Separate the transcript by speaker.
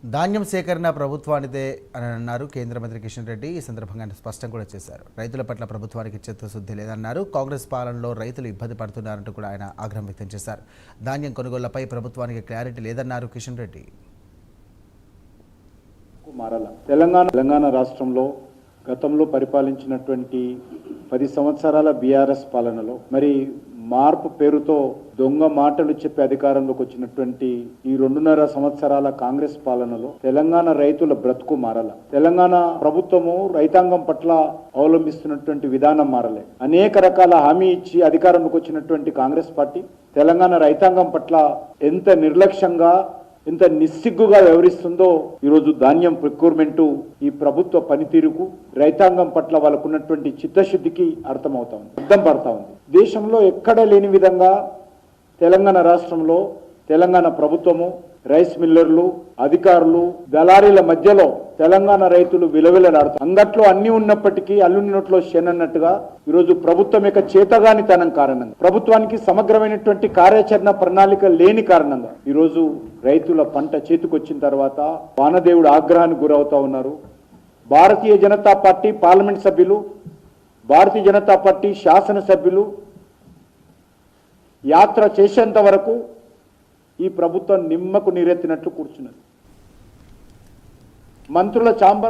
Speaker 1: ధాన్యం సేకరణ ప్రభుత్వానిదే అని అన్నారు కేంద్ర మంత్రి కిషన్ రెడ్డి. ఈ సందర్భంగా ఆయన స్పష్టం కూడా చేశారు. రైతుల పట్ల ప్రభుత్వానికి చిత్తశుద్ధి లేదన్నారు. కాంగ్రెస్ పాలనలో రైతులు ఇబ్బంది పడుతున్నారంటూ కూడా ఆయన ఆగ్రహం వ్యక్తం చేశారు. ధాన్యం కొనుగోళ్లపై ప్రభుత్వానికి క్లారిటీ లేదన్నారు కిషన్ రెడ్డి.
Speaker 2: తెలంగాణ రాష్ట్రంలో గతంలో పరిపాలించినటువంటి 10 సంవత్సరాల బీఆర్ఎస్ పాలనలో మరి మార్పు పేరుతో దొంగ మాటలు చెప్పి అధికారంలోకి వచ్చినటువంటి ఈ 2.5 సంవత్సరాల కాంగ్రెస్ పాలనలో తెలంగాణ రైతుల బ్రతుకు మారల. తెలంగాణ ప్రభుత్వము రైతాంగం పట్ల అవలంబిస్తున్నటువంటి విధానం మారలే. అనేక రకాల హామీ ఇచ్చి అధికారంలోకి వచ్చినటువంటి కాంగ్రెస్ పార్టీ తెలంగాణ రైతాంగం పట్ల ఎంత నిర్లక్ష్యంగా ఎంత నిస్సిగ్గుగా వ్యవహరిస్తుందో ఈరోజు ధాన్యం ప్రొక్యూర్మెంట్ ఈ ప్రభుత్వ పనితీరుకు రైతాంగం పట్ల వాళ్ళకున్నటువంటి చిత్తశుద్ధికి అర్థం పడతా ఉంది. దేశంలో ఎక్కడ లేని విధంగా తెలంగాణ రాష్ట్రంలో తెలంగాణ ప్రభుత్వము రైస్ మిల్లర్లు అధికారులు దళారీల మధ్యలో తెలంగాణ రైతులు విలవిలలాడుతారు. అంగట్లో అన్ని ఉన్నప్పటికీ అల్లుని నోట్లో శనన్నట్టుగా ఈరోజు ప్రభుత్వం యొక్క చేతగానితనం కారణంగా ప్రభుత్వానికి సమగ్రమైనటువంటి కార్యాచరణ ప్రణాళిక లేని కారణంగా ఈరోజు రైతుల పంట చేతికొచ్చిన తర్వాత వానదేవుడు ఆగ్రహానికి గురవుతా ఉన్నారు. భారతీయ జనతా పార్టీ పార్లమెంట్ సభ్యులు భారతీయ జనతా పార్టీ శాసనసభ్యులు యాత్ర చేసేంత వరకు ఈ ప్రభుత్వం నిమ్మకు నీరెత్తినట్లు కూర్చున్నది. మంత్రుల ఛాంబర్